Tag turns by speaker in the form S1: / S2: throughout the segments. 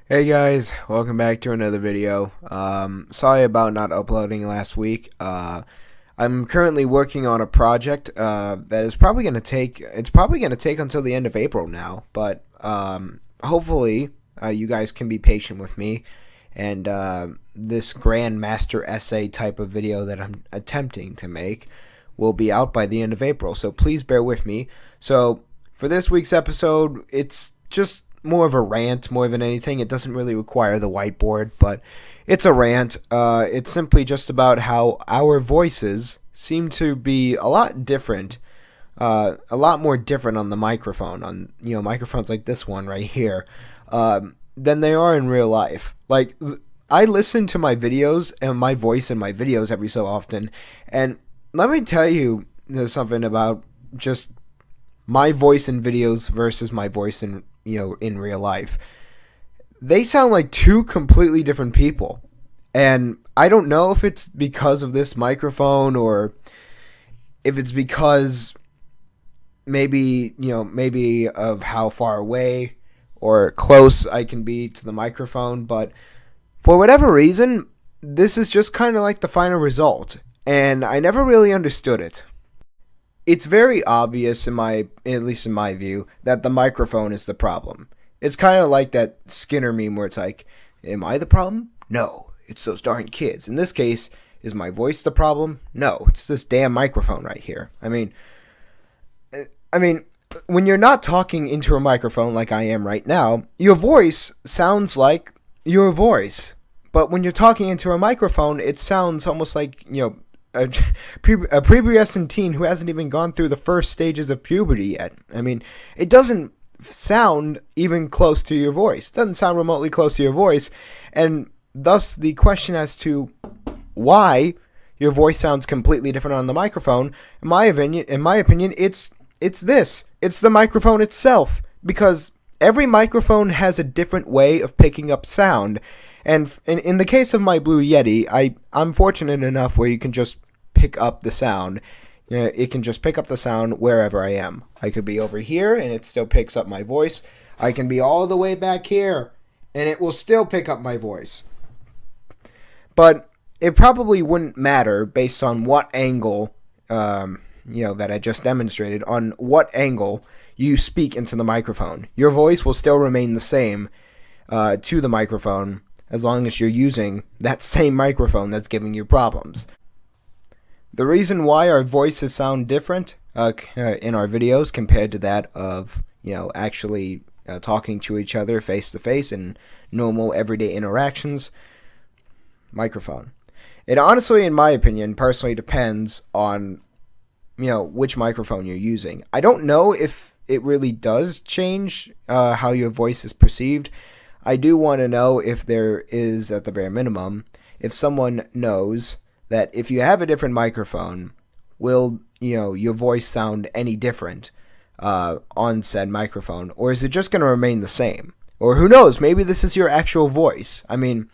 S1: Hey guys, welcome back to another video. Sorry about not uploading last week. I'm currently working on a project that is probably going to take until the end of April now, but hopefully you guys can be patient with me and this grand master essay type of video that I'm attempting to make will be out by the end of April. So please bear with me. So for this week's episode, it's just more of a rant more than anything. It doesn't really require the whiteboard, but it's a rant. It's simply just about how our voices seem to be a lot different, a lot more different on the microphone, on microphones like this one right here, than they are in real life. Like I listen to my videos and my voice in my videos every so often, and let me tell you, there's something about just my voice in videos versus my voice in real life. They sound like two completely different people. And I don't know if it's because of this microphone or if it's because maybe of how far away or close I can be to the microphone, but for whatever reason, this is just kind of like the final result, and I never really understood it. It's very obvious at least in my view, that the microphone is the problem. It's kind of like that Skinner meme where it's like, am I the problem? No, it's those darn kids. In this case, is my voice the problem? No, it's this damn microphone right here. I mean, when you're not talking into a microphone like I am right now, your voice sounds like your voice. But when you're talking into a microphone, it sounds almost like, a prepubescent teen who hasn't even gone through the first stages of puberty yet. I mean, it doesn't sound even close to your voice. It doesn't sound remotely close to your voice, and thus the question as to why your voice sounds completely different on the microphone, in my opinion, it's this. It's the microphone itself, because every microphone has a different way of picking up sound. And in the case of my Blue Yeti, I'm fortunate enough where you can just pick up the sound. It can just pick up the sound wherever I am. I could be over here and it still picks up my voice. I can be all the way back here and it will still pick up my voice. But it probably wouldn't matter based on what angle, that I just demonstrated, on what angle you speak into the microphone. Your voice will still remain the same to the microphone as long as you're using that same microphone that's giving you problems. The reason why our voices sound different in our videos compared to that of, actually talking to each other face to face in normal everyday interactions, microphone. It honestly, in my opinion, personally depends on, which microphone you're using. I don't know if it really does change how your voice is perceived. I do want to know if there is, at the bare minimum, if someone knows that if you have a different microphone, will your voice sound any different on said microphone, or is it just going to remain the same? Or who knows, maybe this is your actual voice. I mean,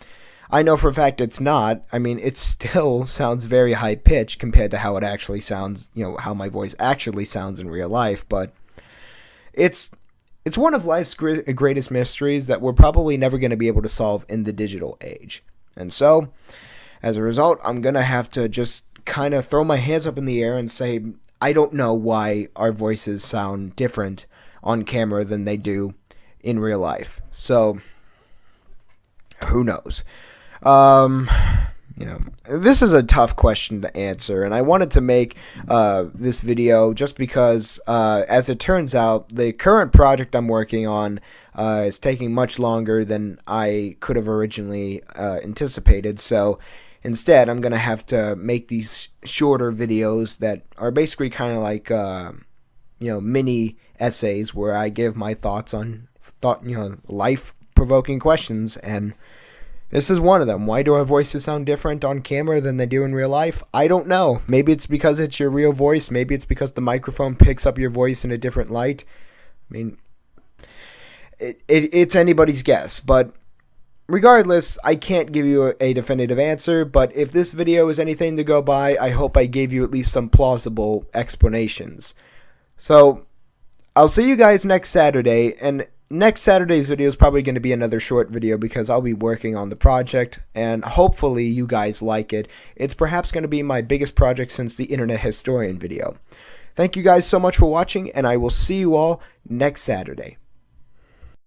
S1: I know for a fact it's not. I mean, it still sounds very high pitched compared to how it actually sounds, how my voice actually sounds in real life, but it's one of life's greatest mysteries that we're probably never going to be able to solve in the digital age. And so, as a result, I'm going to have to just kind of throw my hands up in the air and say, I don't know why our voices sound different on camera than they do in real life. So, who knows? This is a tough question to answer, and I wanted to make this video just because, as it turns out, the current project I'm working on is taking much longer than I could have originally anticipated. So instead, I'm going to have to make these shorter videos that are basically kind of like, mini essays where I give my thoughts on life-provoking questions, and this is one of them. Why do our voices sound different on camera than they do in real life? I don't know. Maybe it's because it's your real voice. Maybe it's because the microphone picks up your voice in a different light. I mean, it's anybody's guess. But regardless, I can't give you a definitive answer. But if this video is anything to go by, I hope I gave you at least some plausible explanations. So I'll see you guys next Saturday. And next Saturday's video is probably going to be another short video because I'll be working on the project, and hopefully you guys like it. It's perhaps going to be my biggest project since the Internet Historian video. Thank you guys so much for watching, and I will see you all next Saturday.